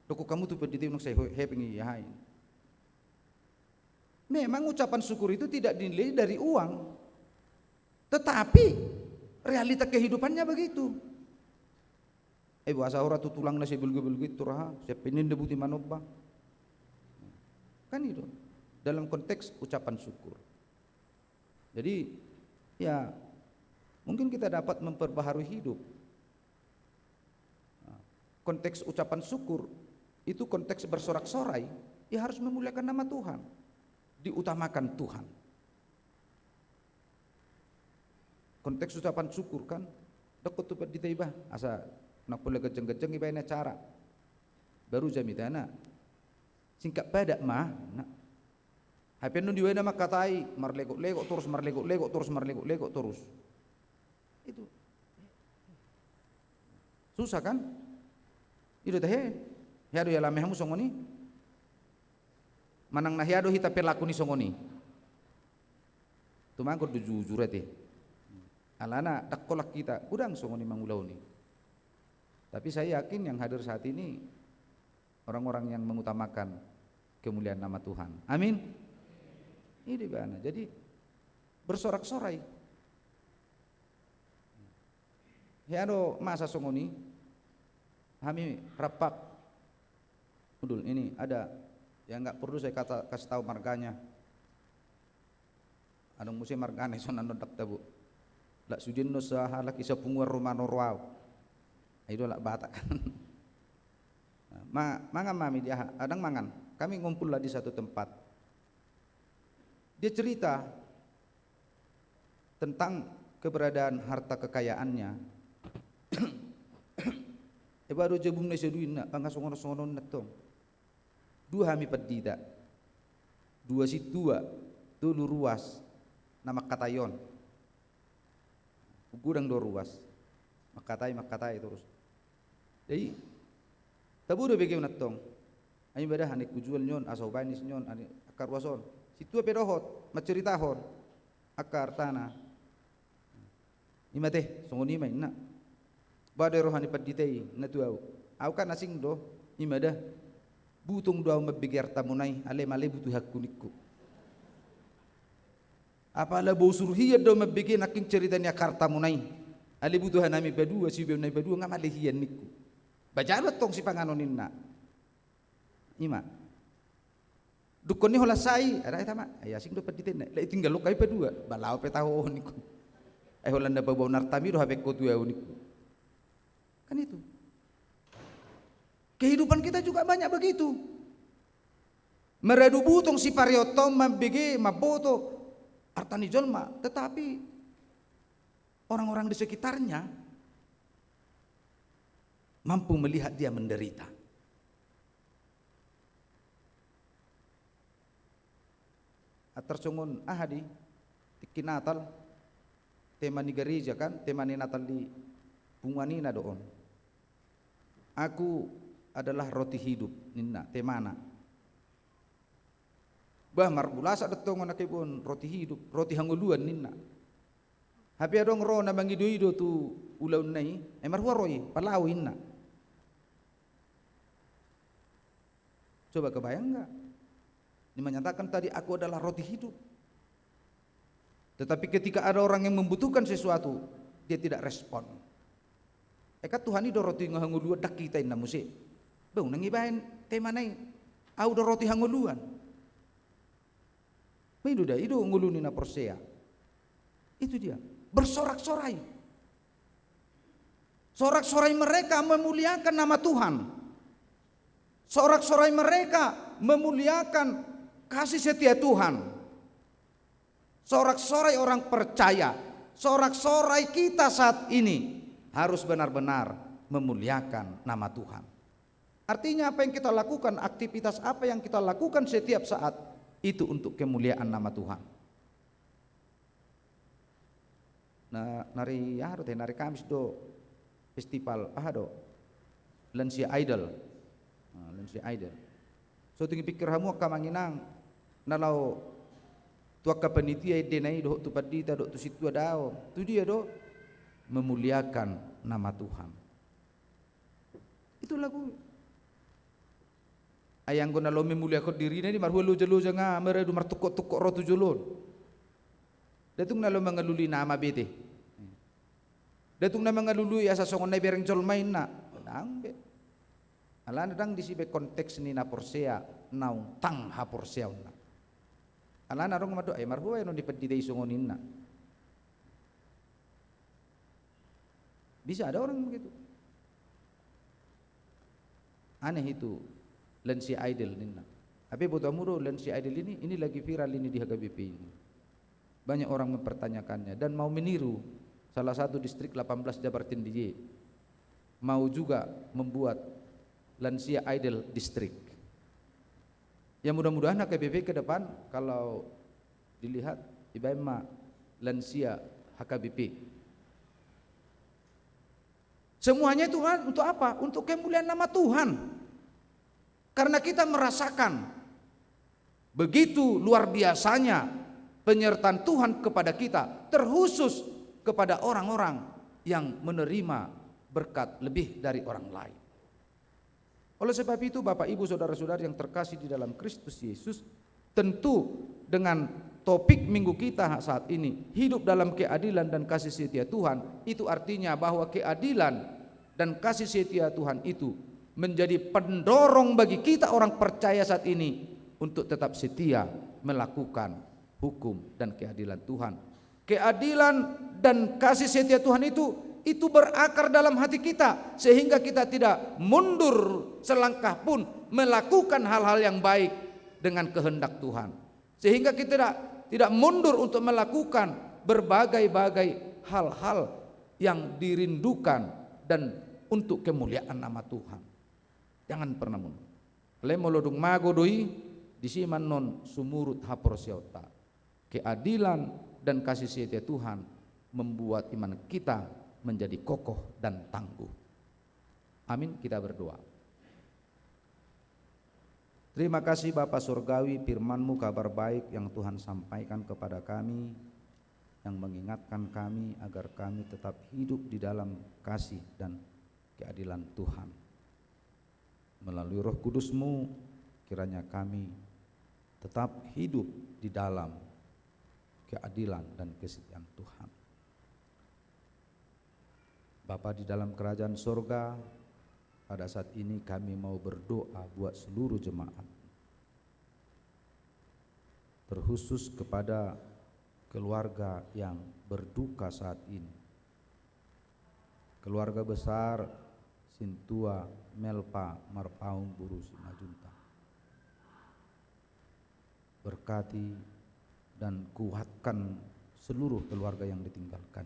Doko kamu tu pediti untuk saya hepeng yahain. Memang ucapan syukur itu tidak dinilai dari uang, tetapi realita kehidupannya begitu. Bahasa orang tu tulang nasi belgu-belgu itu raha, saya penin debuti manobba. Kan itu dalam konteks ucapan syukur. Jadi ya mungkin kita dapat memperbaharui hidup. Konteks ucapan syukur itu konteks bersorak-sorai, ya harus memuliakan nama Tuhan, diutamakan Tuhan. Konteks ucapan syukur kan, dekut tupat ditaibah, asa nak pula gejeng-gejeng ibaina cara, baru jamitana, singkat padat mah, nak, hapen nun diwana makatai, marlegok-legok terus, marlegok-legok terus, marlegok-legok terus, itu susah kan? Itu teh. Hiado ya lamehamu songoni manang na hiado hita pelaku ni songoni tumangkot jujur ete alana dakkolak kita udang songoni mangulau ni. Tapi saya yakin yang hadir saat ini orang-orang yang mengutamakan kemuliaan nama Tuhan. Amin. Ini bana. Jadi bersorak-sorai hiado masa songoni kami rapak Udul, ini ada yang nggak perlu saya kasih tahu marganya. Ada musim margane sonan nondak tabu. Lak sudin no saha laki sepungwar rumah norwau. Itu lak bata kan. Mangan mami dia adang mangan. Kami ngumpul lah di satu tempat. Dia cerita tentang keberadaan harta kekayaannya. Baru jebung nasi duin nak pangasongon-songon natong. 2 hami pedida 2 situa tu luruas nama katayon gudang do ruas makatai terus jadi tabu do bege natong ayo beda hanik kujual nyon asau banis nyon ani akar wason situa pedohot maceritahon akar tanah imate songoni main na bade rohani peditei natu au kan asing do imada butung doa mebigir tamunai ale butuh hakuniku. Apalah bau suruhiyah doa mebigir naking ceritanya karta munai Ali butuhan nami badua si beuna badua ngamalihian niku. Bacaan tong si panganonin na. Ima. Dukon ni hola sai, ada eta mah. Aya sing dapat ditenda. Lai tinggal lo kai badua, balao pe tahu niku. Ai Holanda babau nartami do habe ko tu niku. Kan itu. Kehidupan kita juga banyak begitu. Meradu butong si pariotom mabege maboto artani jolma, tetapi orang-orang di sekitarnya mampu melihat dia menderita. Atarsungon ahadi tiki Natal tema ni gereja kan, tema ni Natal di bunganina doon. Aku adalah roti hidup ninna temana. Bah marbulasa datong anak ibon roti hidup, roti hanguluan ninna. Habi adong ro na mangido-ido tu ulaun nai, marhua roi palau inna. Coba kebayang enggak? Ini menyatakan tadi aku adalah roti hidup. Tetapi ketika ada orang yang membutuhkan sesuatu, dia tidak respon. Eka Tuhan itu roti ngahanguluan dak kita inna musik. Bang nangibain tema nai, au do roti hanguluan. Midu dah, itu nguluni na persea. Itu dia, bersorak-sorai. Sorak-sorai mereka memuliakan nama Tuhan. Sorak-sorai mereka memuliakan kasih setia Tuhan. Sorak-sorai orang percaya. Sorak-sorai kita saat ini harus benar-benar memuliakan nama Tuhan. Artinya apa yang kita lakukan, aktivitas apa yang kita lakukan setiap saat, itu untuk kemuliaan nama Tuhan. Nah, nari Kamis do festival do Lansia Idol. Lansia Idol. So tinggi pikir hamu kamanginang nalau tua kapanitia denai do tu padita do tu situ dao. Tu dia do memuliakan nama Tuhan. Itu lagu ayang guna lo memuliakan diri ni marhua lo jelo janga meredu martukok-tukok ro tujulun. Datung na lo mangaluli nama bete. Datung na mangalului asa songon na bereng jol main na. Dang be. Alan dang disibe konteks ni na porsea naung tang ha porsea na. Alan arong mado ay marhua no dipedidai songonin na. Bisa ada orang begitu. Aneh itu. Lansia Idol ninna. Tapi buat amuro Lansia Idol ini lagi viral ini di HKBP ini. Banyak orang mempertanyakannya dan mau meniru salah satu distrik 18 Jabartin DJ. Mau juga membuat Lansia Idol distrik. Ya mudah-mudahan HKBP ke depan kalau dilihat ibaimah Lansia HKBP. Semuanya itu untuk apa? Untuk kemuliaan nama Tuhan. Karena kita merasakan begitu luar biasanya penyertaan Tuhan kepada kita, terkhusus kepada orang-orang yang menerima berkat lebih dari orang lain. Oleh sebab itu Bapak Ibu Saudara-saudara yang terkasih di dalam Kristus Yesus, tentu dengan topik minggu kita saat ini, hidup dalam keadilan dan kasih setia Tuhan, itu artinya bahwa keadilan dan kasih setia Tuhan itu menjadi pendorong bagi kita orang percaya saat ini untuk tetap setia melakukan hukum dan keadilan Tuhan. Keadilan dan kasih setia Tuhan itu berakar dalam hati kita sehingga kita tidak mundur selangkah pun melakukan hal-hal yang baik dengan kehendak Tuhan. Sehingga kita tidak mundur untuk melakukan berbagai-bagai hal-hal yang dirindukan dan untuk kemuliaan nama Tuhan. Jangan pernah mundur. Lemolodung magodoi disiman non sumurut haporsiota. Keadilan dan kasih setia Tuhan membuat iman kita menjadi kokoh dan tangguh. Amin, kita berdoa. Terima kasih Bapa Surgawi, firman-Mu kabar baik yang Tuhan sampaikan kepada kami, yang mengingatkan kami agar kami tetap hidup di dalam kasih dan keadilan Tuhan. Melalui Roh Kudus-Mu, kiranya kami tetap hidup di dalam keadilan dan kesetiaan Tuhan. Bapa di dalam kerajaan sorga, pada saat ini kami mau berdoa buat seluruh jemaat, terkhusus kepada keluarga yang berduka saat ini, keluarga besar Sintua Melpa Marpaung Buru Simajunta. Berkati dan kuatkan seluruh keluarga yang ditinggalkan,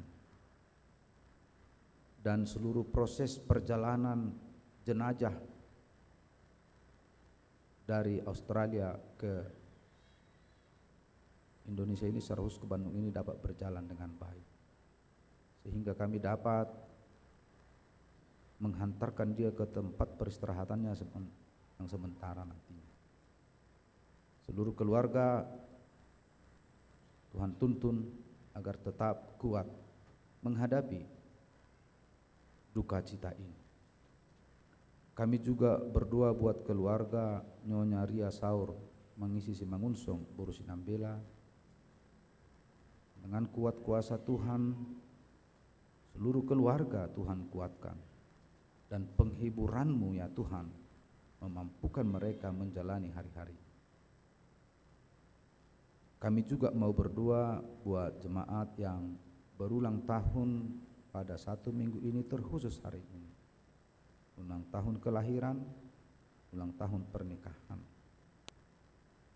dan seluruh proses perjalanan jenazah dari Australia ke Indonesia ini, Sarhus ke Bandung ini dapat berjalan dengan baik, sehingga kami dapat menghantarkan dia ke tempat peristirahatannya yang sementara nantinya. Seluruh keluarga Tuhan tuntun agar tetap kuat menghadapi duka cita ini. Kami juga berdoa buat keluarga Nyonya Ria Saur mengisi Simangunsong Buru Sinambela. Dengan kuat kuasa Tuhan, seluruh keluarga Tuhan kuatkan, dan penghiburan-Mu ya Tuhan memampukan mereka menjalani hari-hari. Kami juga mau berdoa buat jemaat yang berulang tahun pada 1 minggu ini, terkhusus hari ini, ulang tahun kelahiran, ulang tahun pernikahan.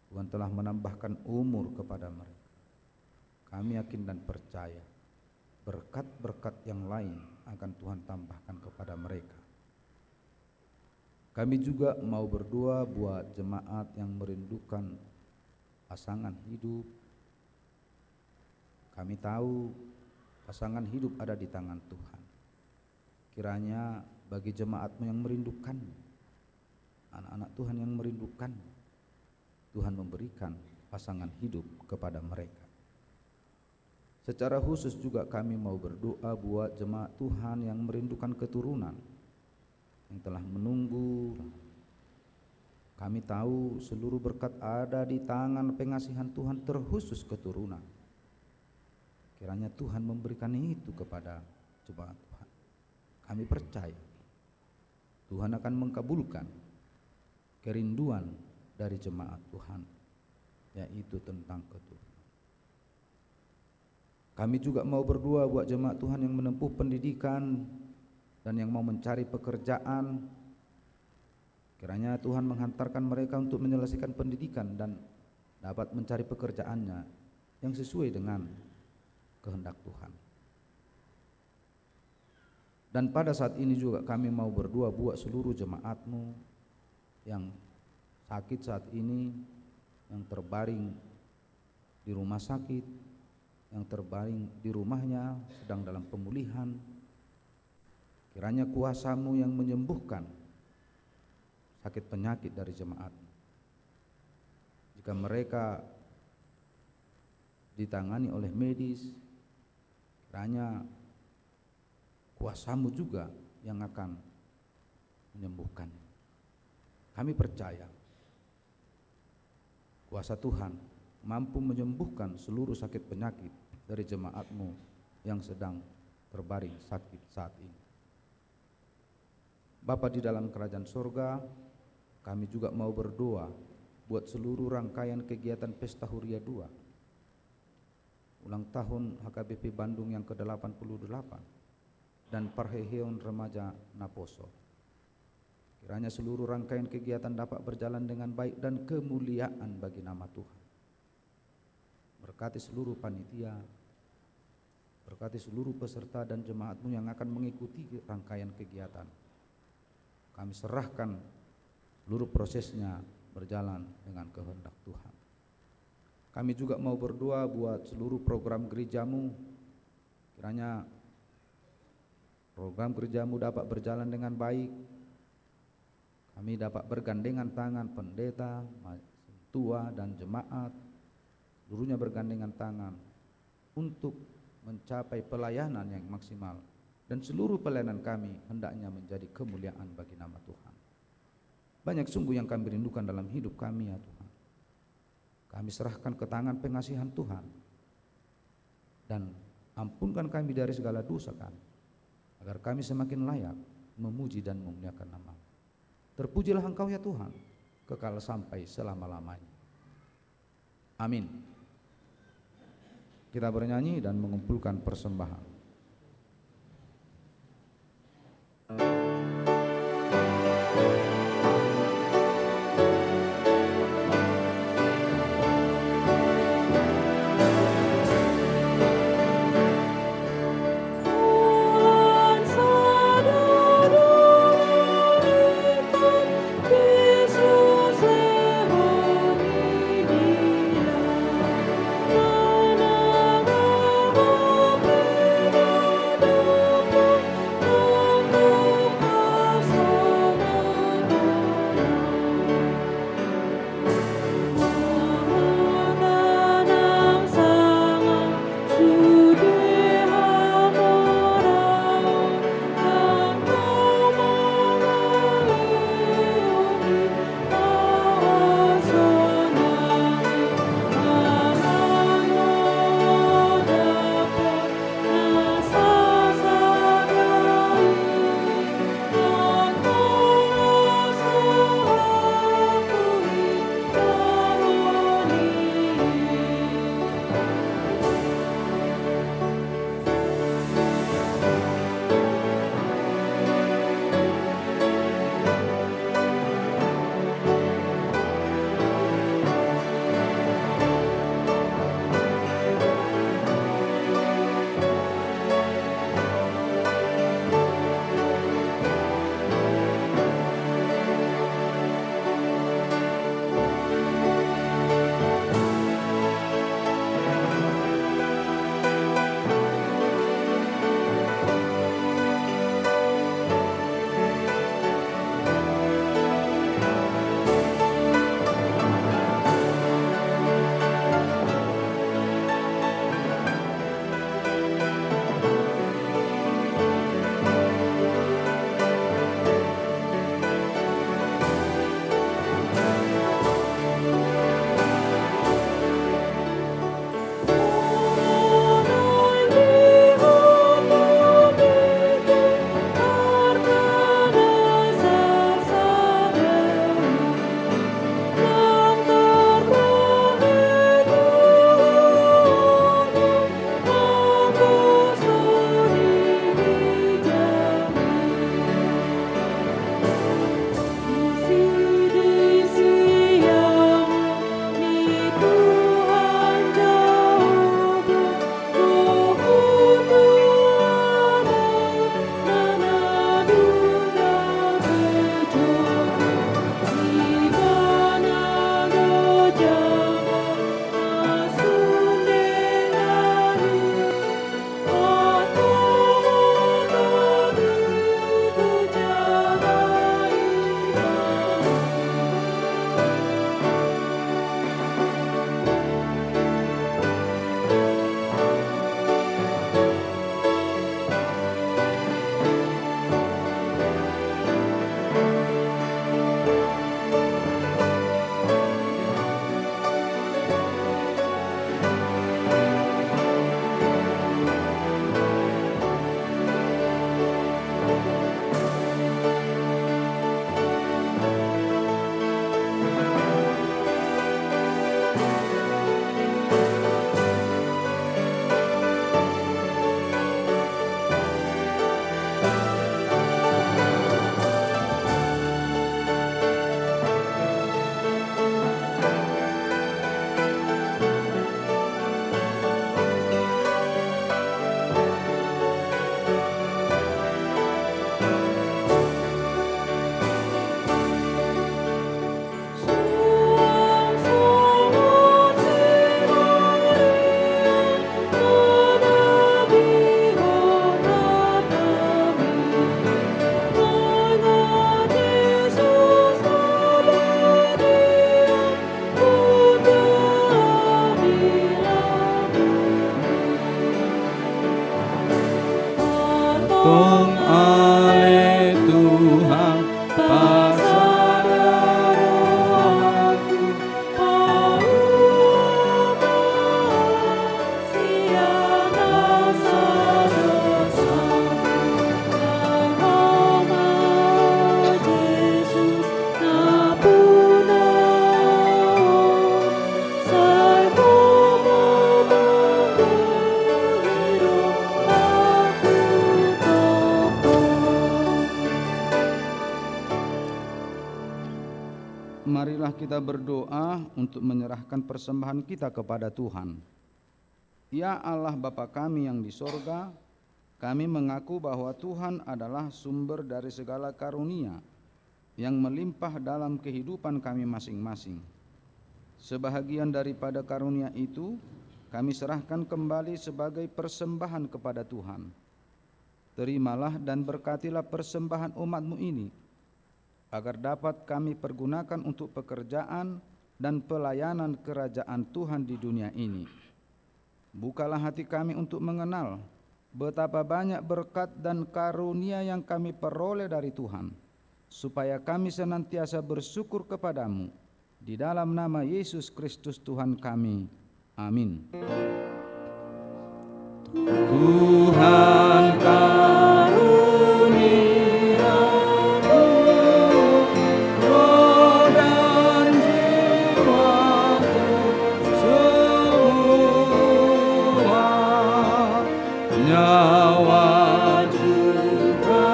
Tuhan telah menambahkan umur kepada mereka. Kami yakin dan percaya berkat-berkat yang lain akan Tuhan tambahkan kepada mereka. Kami juga mau berdoa buat jemaat yang merindukan pasangan hidup. Kami tahu pasangan hidup ada di tangan Tuhan. Kiranya bagi jemaat-Mu yang merindukan, anak-anak Tuhan yang merindukan, Tuhan memberikan pasangan hidup kepada mereka. Secara khusus juga kami mau berdoa buat jemaat Tuhan yang merindukan keturunan, yang telah menunggu. Kami tahu seluruh berkat ada di tangan pengasihan Tuhan, terkhusus keturunan. Kiranya Tuhan memberikan itu kepada jemaat Tuhan. Kami percaya Tuhan akan mengabulkan kerinduan dari jemaat Tuhan, yaitu tentang keturunan. Kami juga mau berdoa buat jemaat Tuhan yang menempuh pendidikan dan yang mau mencari pekerjaan. Kiranya Tuhan menghantarkan mereka untuk menyelesaikan pendidikan dan dapat mencari pekerjaannya yang sesuai dengan kehendak Tuhan. Dan pada saat ini juga kami mau berdoa buat seluruh jemaat-Mu yang sakit saat ini, yang terbaring di rumah sakit, yang terbaring di rumahnya sedang dalam pemulihan. Kiranya kuasa-Mu yang menyembuhkan sakit penyakit dari jemaat. Jika mereka ditangani oleh medis, kiranya kuasa-Mu juga yang akan menyembuhkan. Kami percaya kuasa Tuhan mampu menyembuhkan seluruh sakit penyakit dari jemaat-Mu yang sedang terbaring sakit saat ini. Bapa di dalam kerajaan sorga, kami juga mau berdoa buat seluruh rangkaian kegiatan Pesta Huria II, ulang tahun HKBP Bandung yang ke-88, dan Parheheon Remaja Naposo. Kiranya seluruh rangkaian kegiatan dapat berjalan dengan baik dan kemuliaan bagi nama Tuhan. Berkati seluruh panitia, berkati seluruh peserta dan jemaat-Mu yang akan mengikuti rangkaian kegiatan. Kami serahkan seluruh prosesnya berjalan dengan kehendak Tuhan. Kami juga mau berdoa buat seluruh program gereja-Mu. Kiranya program gereja-Mu dapat berjalan dengan baik. Kami dapat bergandengan tangan pendeta, tua dan jemaat, seluruhnya bergandengan tangan untuk mencapai pelayanan yang maksimal, dan seluruh pelayanan kami hendaknya menjadi kemuliaan bagi nama Tuhan. Banyak sungguh yang kami rindukan dalam hidup kami ya Tuhan. Kami serahkan ke tangan pengasihan Tuhan, dan ampunkan kami dari segala dosa kami. agar kami semakin layak memuji dan memuliakan nama. Terpujilah Engkau ya Tuhan, kekal sampai selama-lamanya. Amin. Kita bernyanyi dan mengumpulkan persembahan. Yesus kita berdoa untuk menyerahkan persembahan kita kepada Tuhan. Ya Allah Bapa kami yang di sorga, kami mengaku bahwa Tuhan adalah sumber dari segala karunia yang melimpah dalam kehidupan kami masing-masing. Sebahagian daripada karunia itu kami serahkan kembali sebagai persembahan kepada Tuhan. Terimalah dan berkatilah persembahan umat-Mu ini, agar dapat kami pergunakan untuk pekerjaan dan pelayanan kerajaan Tuhan di dunia ini. Bukalah hati kami untuk mengenal betapa banyak berkat dan karunia yang kami peroleh dari Tuhan, supaya kami senantiasa bersyukur kepadamu. Di dalam nama Yesus Kristus Tuhan kami. Amin. Tuhan karuniaku roh dan jiwaku semua, nyawa juga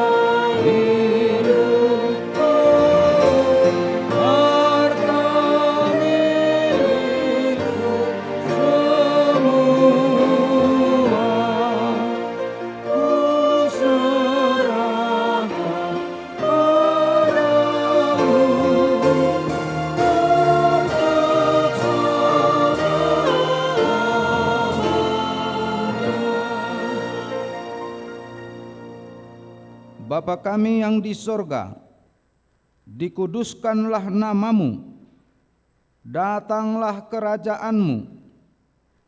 hidupku, harta milikku semua, ku serahkan padamu untuk Bapa kami yang di sorga, dikuduskanlah namamu, datanglah kerajaanmu,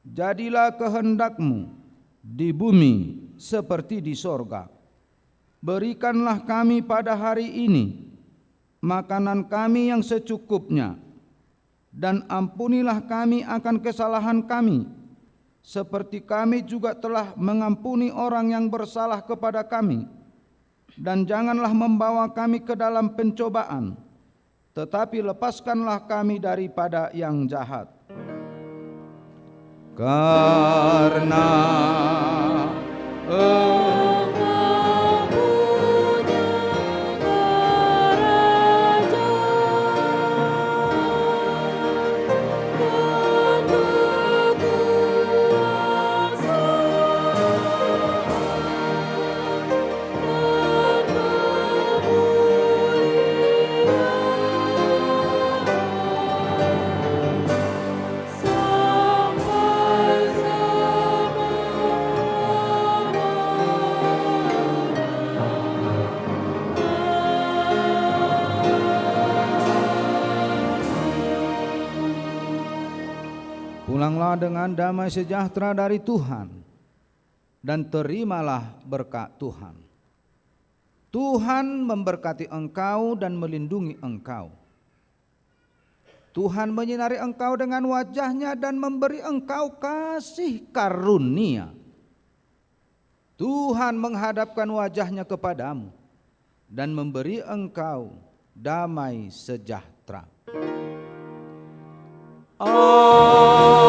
jadilah kehendakmu di bumi seperti di sorga. Berikanlah kami pada hari ini makanan kami yang secukupnya, dan ampunilah kami akan kesalahan kami, seperti kami juga telah mengampuni orang yang bersalah kepada kami. Dan janganlah membawa kami ke dalam pencobaan, tetapi lepaskanlah kami daripada yang jahat. Karena pulanglah dengan damai sejahtera dari Tuhan, dan terimalah berkat Tuhan. Tuhan memberkati engkau dan melindungi engkau. Tuhan menyinari engkau dengan wajah-Nya dan memberi engkau kasih karunia. Tuhan menghadapkan wajah-Nya kepadamu dan memberi engkau damai sejahtera. Amin.